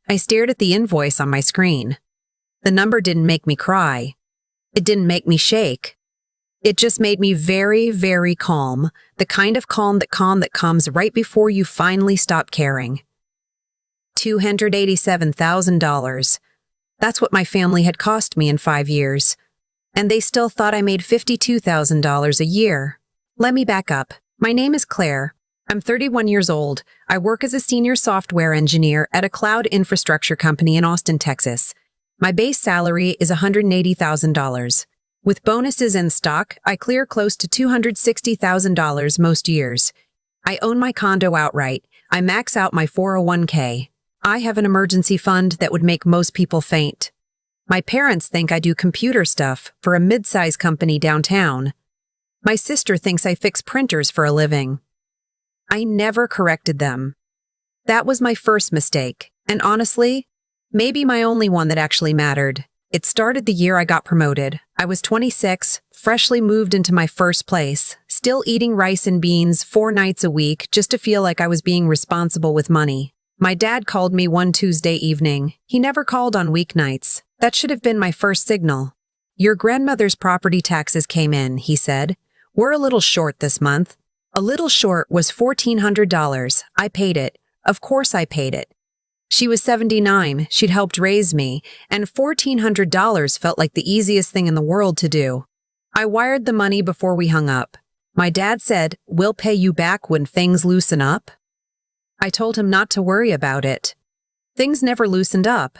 I stared at the invoice on my screen. The number didn't make me cry. It didn't make me shake. It just made me very, very calm, the kind of calm that comes right before you finally stop caring. $287,000. That's what my family had cost me in 5 years. And they still thought I made $52,000 a year. Let me back up. My name is Claire. I'm 31 years old. I work as a senior software engineer at a cloud infrastructure company in Austin, Texas. My base salary is $180,000. With bonuses and stock, I clear close to $260,000 most years. I own my condo outright. I max out my 401k. I have an emergency fund that would make most people faint. My parents think I do computer stuff for a mid-size company downtown. My sister thinks I fix printers for a living. I never corrected them. That was my first mistake, and honestly, maybe my only one that actually mattered. It started the year I got promoted. I was 26, freshly moved into my first place, still eating rice and beans 4 nights a week just to feel like I was being responsible with money. My dad called me one Tuesday evening. He never called on weeknights. That should have been my first signal. "Your grandmother's property taxes came in," he said. "We're a little short this month." A little short was $1,400. I paid it. Of course I paid it. She was 79, she'd helped raise me, and $1,400 felt like the easiest thing in the world to do. I wired the money before we hung up. My dad said, "We'll pay you back when things loosen up." I told him not to worry about it. Things never loosened up.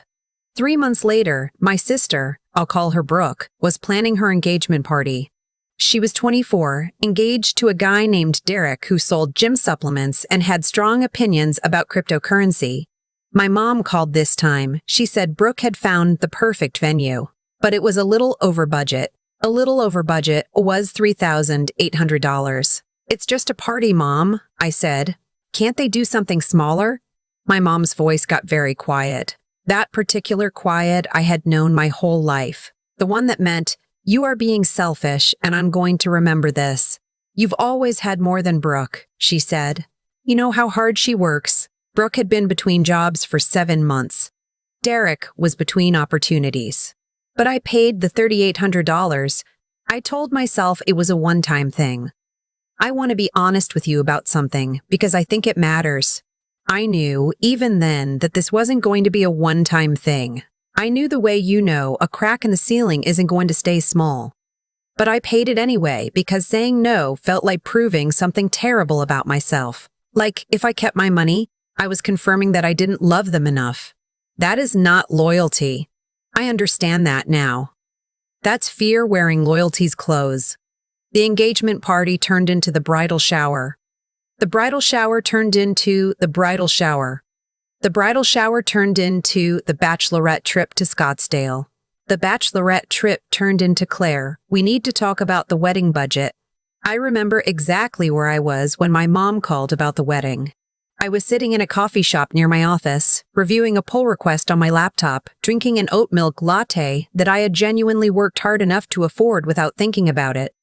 3 months later, my sister, I'll call her Brooke, was planning her engagement party. She was 24, engaged to a guy named Derek who sold gym supplements and had strong opinions about cryptocurrency. My mom called this time. She said Brooke had found the perfect venue, but it was a little over budget. A little over budget was $3,800. "It's just a party, Mom," I said. "Can't they do something smaller?" My mom's voice got very quiet. That particular quiet I had known my whole life. The one that meant, "You are being selfish, and I'm going to remember this. You've always had more than Brooke," she said. "You know how hard she works." Brooke had been between jobs for 7 months. Derek was between opportunities. But I paid the $3,800. I told myself it was a one-time thing. I want to be honest with you about something because I think it matters. I knew, even then, that this wasn't going to be a one-time thing. I knew the way you know a crack in the ceiling isn't going to stay small. But I paid it anyway because saying no felt like proving something terrible about myself. Like, if I kept my money, I was confirming that I didn't love them enough. That is not loyalty. I understand that now. That's fear wearing loyalty's clothes. The engagement party turned into the bridal shower. The bridal shower turned into the bridal shower. The bridal shower turned into the bachelorette trip to Scottsdale. The bachelorette trip turned into Claire. We need to talk about the wedding budget. I remember exactly where I was when my mom called about the wedding. I was sitting in a coffee shop near my office, reviewing a pull request on my laptop, drinking an oat milk latte that I had genuinely worked hard enough to afford without thinking about it.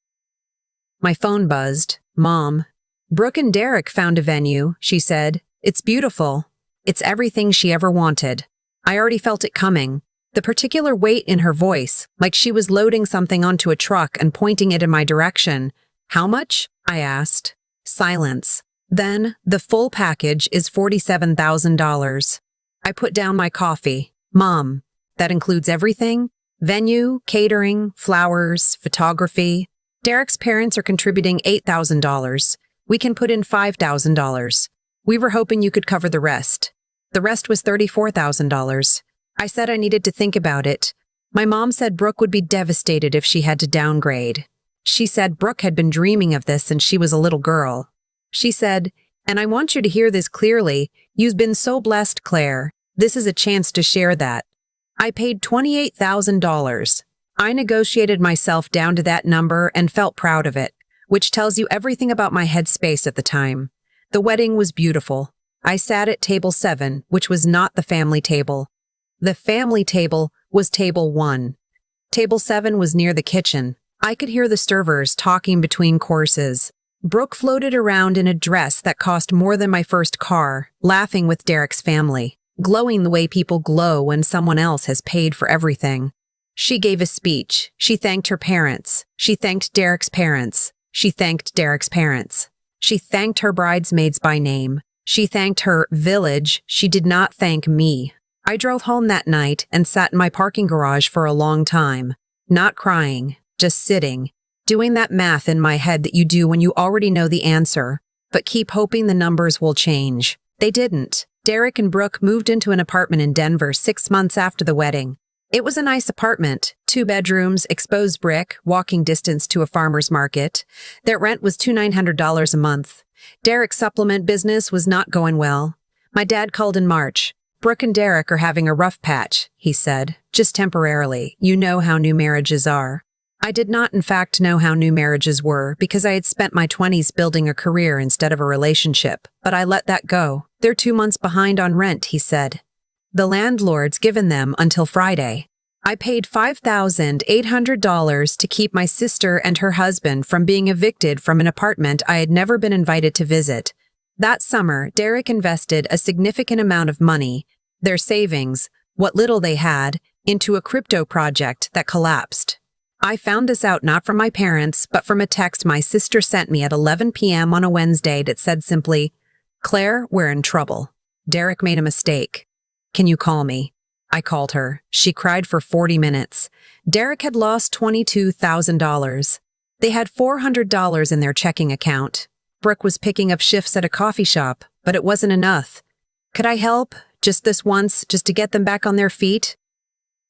My phone buzzed. "Mom." "Brooke and Derek found a venue," she said. "It's beautiful. It's everything she ever wanted." I already felt it coming. The particular weight in her voice, like she was loading something onto a truck and pointing it in my direction. "How much?" I asked. Silence. "Then, the full package is $47,000. I put down my coffee. "Mom, that includes everything? Venue, catering, flowers, photography. Derek's parents are contributing $8,000. We can put in $5,000. We were hoping you could cover the rest." The rest was $34,000. I said I needed to think about it. My mom said Brooke would be devastated if she had to downgrade. She said Brooke had been dreaming of this since she was a little girl. She said, "And I want you to hear this clearly. You've been so blessed, Claire. This is a chance to share that." I paid $28,000. I negotiated myself down to that number and felt proud of it, which tells you everything about my headspace at the time. The wedding was beautiful. I sat at table 7, which was not the family table. The family table was table 1. Table 7 was near the kitchen. I could hear the servers talking between courses. Brooke floated around in a dress that cost more than my first car, laughing with Derek's family. glowing the way people glow when someone else has paid for everything. She gave a speech. She thanked her parents. She thanked Derek's parents. She thanked Derek's parents. She thanked her bridesmaids by name. She thanked her village. She did not thank me. I drove home that night and sat in my parking garage for a long time, not crying, just sitting, doing that math in my head that you do when you already know the answer, but keep hoping the numbers will change. They didn't. Derek and Brooke moved into an apartment in Denver 6 months after the wedding. It was a nice apartment, 2 bedrooms, exposed brick, walking distance to a farmer's market. Their rent was $2,900 a month. Derek's supplement business was not going well. My dad called in March. Brooke and Derek are having a rough patch, he said, just temporarily. You know how new marriages are. I did not, in fact, know how new marriages were because I had spent my 20s building a career instead of a relationship, but I let that go. They're 2 months behind on rent, he said. The landlord's given them until Friday. I paid $5,800 to keep my sister and her husband from being evicted from an apartment I had never been invited to visit. That summer, Derek invested a significant amount of money, their savings, what little they had, into a crypto project that collapsed. I found this out not from my parents, but from a text my sister sent me at 11 p.m. on a Wednesday that said simply, "Claire, we're in trouble. Derek made a mistake. Can you call me?" I called her. She cried for 40 minutes. Derek had lost $22,000. They had $400 in their checking account. Brooke was picking up shifts at a coffee shop, but it wasn't enough. Could I help? Just this once, just to get them back on their feet?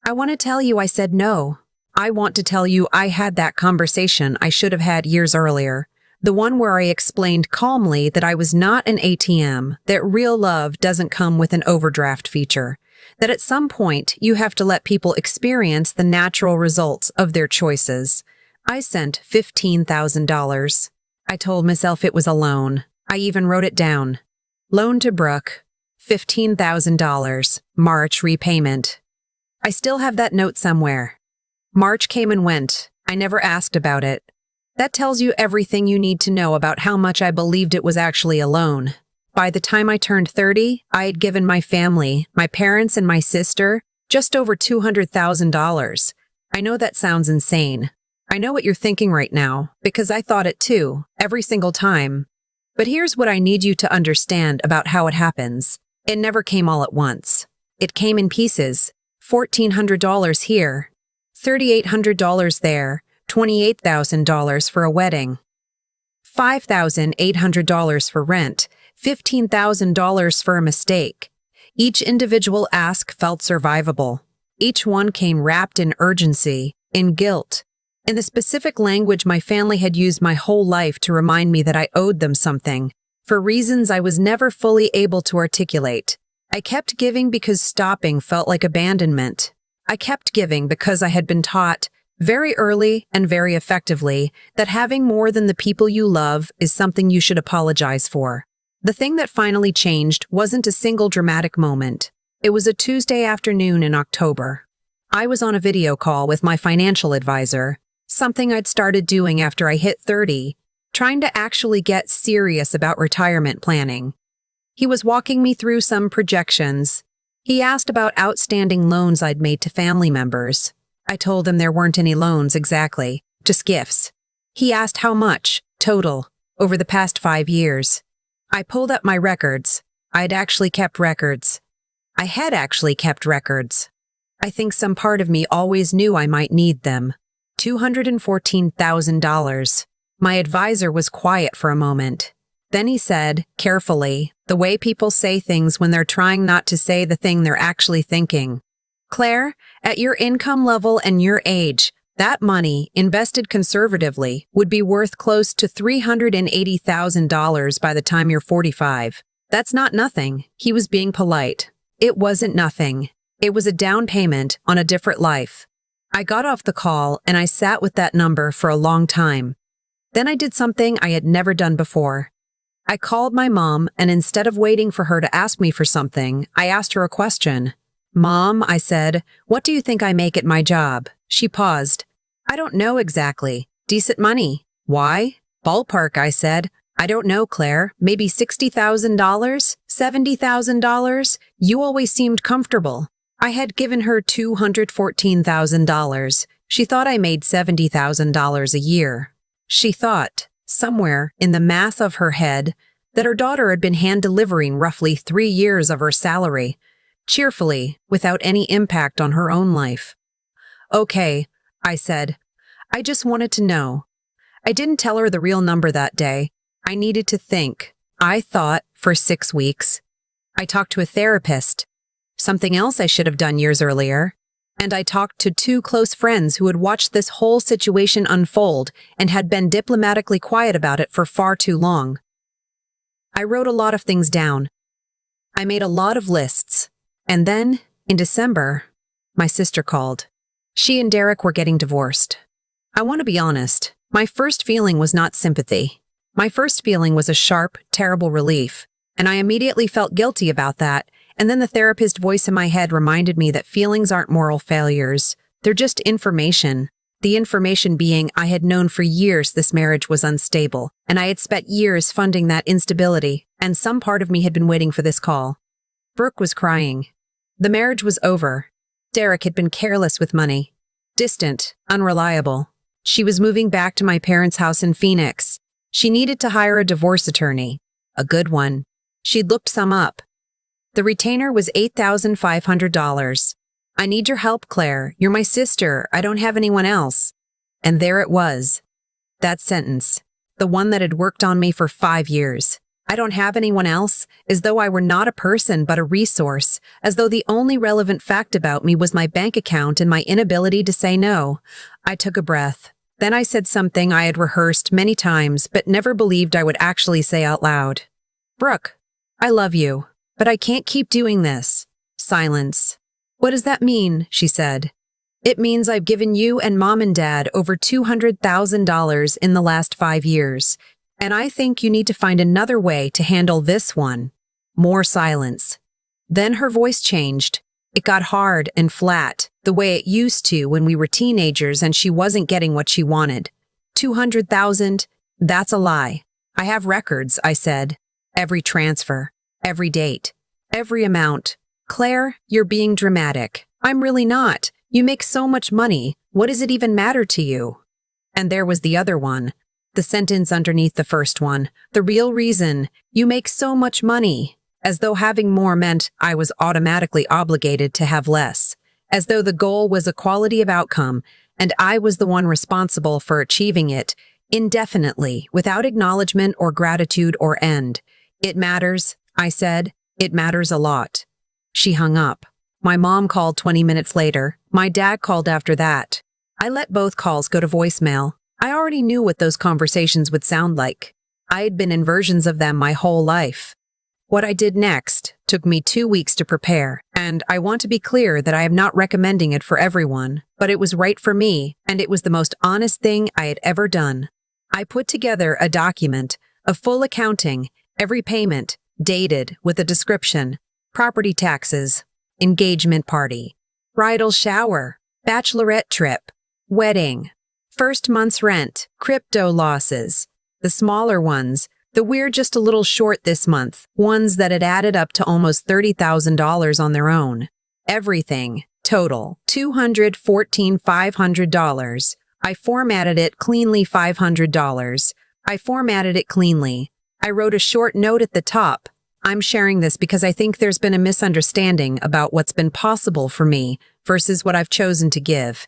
I want to tell you I said no. I want to tell you I had that conversation I should have had years earlier. The one where I explained calmly that I was not an ATM, that real love doesn't come with an overdraft feature, that at some point you have to let people experience the natural results of their choices. I sent $15,000. I told myself it was a loan. I even wrote it down. Loan to Brooke, $15,000, March repayment. I still have that note somewhere. March came and went. I never asked about it. That tells you everything you need to know about how much I believed it was actually a loan. By the time I turned 30, I had given my family, my parents and my sister, just over $200,000. I know that sounds insane. I know what you're thinking right now, because I thought it too, every single time. But here's what I need you to understand about how it happens. It never came all at once. It came in pieces. $1,400 here, $3,800 there, $28,000 for a wedding, $5,800 for rent, $15,000 for a mistake. Each individual ask felt survivable. Each one came wrapped in urgency, in guilt, in the specific language my family had used my whole life to remind me that I owed them something, for reasons I was never fully able to articulate. I kept giving because stopping felt like abandonment. I kept giving because I had been taught, very early and very effectively, that having more than the people you love is something you should apologize for. The thing that finally changed wasn't a single dramatic moment. It was a Tuesday afternoon in October. I was on a video call with my financial advisor, something I'd started doing after I hit 30, trying to actually get serious about retirement planning. He was walking me through some projections. He asked about outstanding loans I'd made to family members. I told him there weren't any loans exactly, just gifts. He asked how much, total, over the past 5 years. I pulled up my records. I had actually kept records. I think some part of me always knew I might need them. $214,000. My advisor was quiet for a moment. Then he said, carefully, the way people say things when they're trying not to say the thing they're actually thinking. Claire, at your income level and your age, that money, invested conservatively, would be worth close to $380,000 by the time you're 45. That's not nothing. He was being polite. It wasn't nothing. It was a down payment on a different life. I got off the call and I sat with that number for a long time. Then I did something I had never done before. I called my mom, and instead of waiting for her to ask me for something, I asked her a question. Mom, I said, what do you think I make at my job? She paused. I don't know exactly. Decent money. Why? Ballpark, I said. I don't know, Claire. Maybe $60,000? $70,000? You always seemed comfortable. I had given her $214,000. She thought I made $70,000 a year. She thought, somewhere in the math of her head, that her daughter had been hand-delivering roughly 3 years of her salary, cheerfully, without any impact on her own life. Okay, I said. I just wanted to know. I didn't tell her the real number that day. I needed to think. I thought for 6 weeks. I talked to a therapist, something else I should have done years earlier, and I talked to 2 close friends who had watched this whole situation unfold and had been diplomatically quiet about it for far too long. I wrote a lot of things down. I made a lot of lists. And then, in December, my sister called. She and Derek were getting divorced. I want to be honest, my first feeling was not sympathy. My first feeling was a sharp, terrible relief, and I immediately felt guilty about that, and then the therapist voice in my head reminded me that feelings aren't moral failures, they're just information. The information being I had known for years this marriage was unstable, and I had spent years funding that instability, and some part of me had been waiting for this call. Brooke was crying. The marriage was over. Derek had been careless with money, distant, unreliable. She was moving back to my parents' house in Phoenix. She needed to hire a divorce attorney, a good one. She'd looked some up. The retainer was $8,500. I need your help, Claire. You're my sister. I don't have anyone else. And there it was. That sentence, the one that had worked on me for 5 years. I don't have anyone else, as though I were not a person but a resource, as though the only relevant fact about me was my bank account and my inability to say no. I took a breath. Then I said something I had rehearsed many times but never believed I would actually say out loud. Brooke, I love you, but I can't keep doing this. Silence. What does that mean? She said. It means I've given you and Mom and Dad over $200,000 in the last 5 years, and I think you need to find another way to handle this one. More silence. Then her voice changed. It got hard and flat, the way it used to when we were teenagers and she wasn't getting what she wanted. 200,000? That's a lie. I have records, I said. Every transfer, every date, every amount. Claire, you're being dramatic. I'm really not. You make so much money. What does it even matter to you? And there was the other one. The sentence underneath the first one. The real reason. You make so much money. As though having more meant I was automatically obligated to have less. As though the goal was equality of outcome, and I was the one responsible for achieving it, indefinitely, without acknowledgement or gratitude or end. It matters, I said. It matters a lot. She hung up. My mom called 20 minutes later. My dad called after that. I let both calls go to voicemail. I already knew what those conversations would sound like. I had been in versions of them my whole life. What I did next took me 2 weeks to prepare, and I want to be clear that I am not recommending it for everyone, but it was right for me, and it was the most honest thing I had ever done. I put together a document, a full accounting, every payment, dated with a description, property taxes, engagement party, bridal shower, bachelorette trip, wedding, first month's rent, crypto losses, the smaller ones, the we're just a little short this month, ones that had added up to almost $30,000 on their own. Everything, total, $214,500. I formatted it cleanly $500. I formatted it cleanly. I wrote a short note at the top. I'm sharing this because I think there's been a misunderstanding about what's been possible for me versus what I've chosen to give.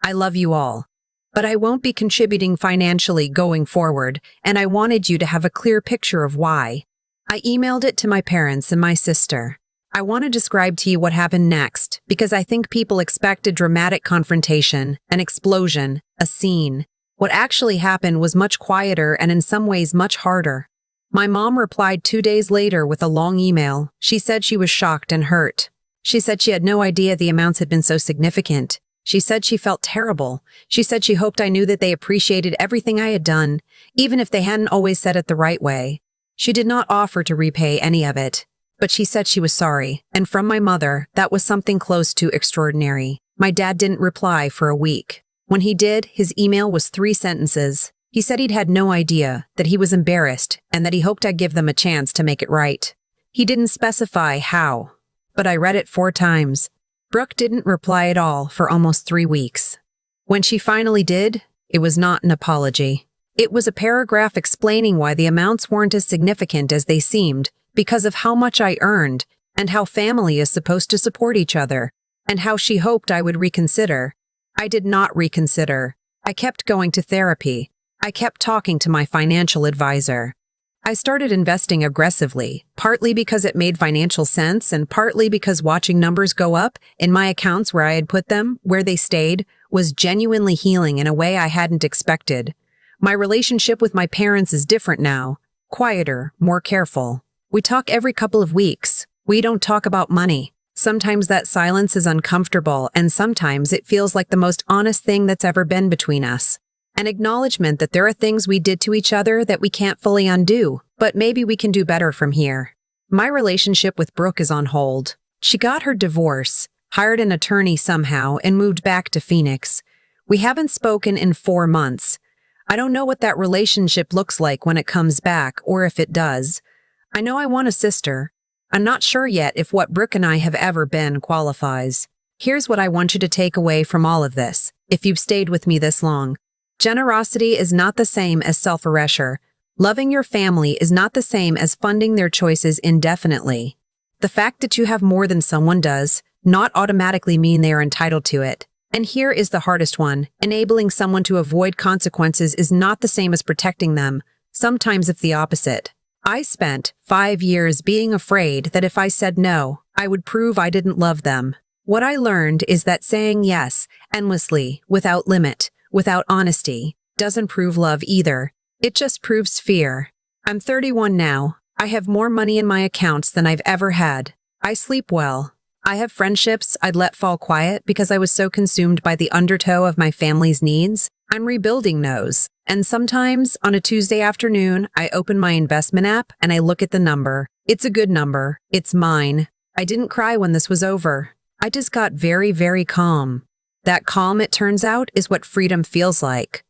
I love you all. But I won't be contributing financially going forward, and I wanted you to have a clear picture of why. I emailed it to my parents and my sister. I want to describe to you what happened next, because I think people expect a dramatic confrontation, an explosion, a scene. What actually happened was much quieter and in some ways much harder. My mom replied 2 days later with a long email. She said she was shocked and hurt. She said she had no idea the amounts had been so significant. She said she felt terrible. She said she hoped I knew that they appreciated everything I had done, even if they hadn't always said it the right way. She did not offer to repay any of it, but she said she was sorry, and from my mother, that was something close to extraordinary. My dad didn't reply for a week. When he did, his email was 3 sentences. He said he'd had no idea, that he was embarrassed, and that he hoped I'd give them a chance to make it right. He didn't specify how, but I read it 4 times. Brooke didn't reply at all for almost 3 weeks. When she finally did, it was not an apology. It was a paragraph explaining why the amounts weren't as significant as they seemed because of how much I earned and how family is supposed to support each other, and how she hoped I would reconsider. I did not reconsider. I kept going to therapy. I kept talking to my financial advisor. I started investing aggressively, partly because it made financial sense and partly because watching numbers go up in my accounts where I had put them, where they stayed, was genuinely healing in a way I hadn't expected. My relationship with my parents is different now, quieter, more careful. We talk every couple of weeks. We don't talk about money. Sometimes that silence is uncomfortable, and sometimes it feels like the most honest thing that's ever been between us. An acknowledgement that there are things we did to each other that we can't fully undo, but maybe we can do better from here. My relationship with Brooke is on hold. She got her divorce, hired an attorney somehow, and moved back to Phoenix. We haven't spoken in 4 months. I don't know what that relationship looks like when it comes back, or if it does. I know I want a sister. I'm not sure yet if what Brooke and I have ever been qualifies. Here's what I want you to take away from all of this, if you've stayed with me this long. Generosity is not the same as self-erasure. Loving your family is not the same as funding their choices indefinitely. The fact that you have more than someone does not automatically mean they are entitled to it. And here is the hardest one. Enabling someone to avoid consequences is not the same as protecting them. Sometimes it's the opposite. I spent 5 years being afraid that if I said no, I would prove I didn't love them. What I learned is that saying yes, endlessly, without limit, without honesty, doesn't prove love either. It just proves fear. I'm 31 now. I have more money in my accounts than I've ever had. I sleep well. I have friendships I'd let fall quiet because I was so consumed by the undertow of my family's needs. I'm rebuilding those. And sometimes, on a Tuesday afternoon, I open my investment app and I look at the number. It's a good number. It's mine. I didn't cry when this was over. I just got very, very calm. That calm, it turns out, is what freedom feels like.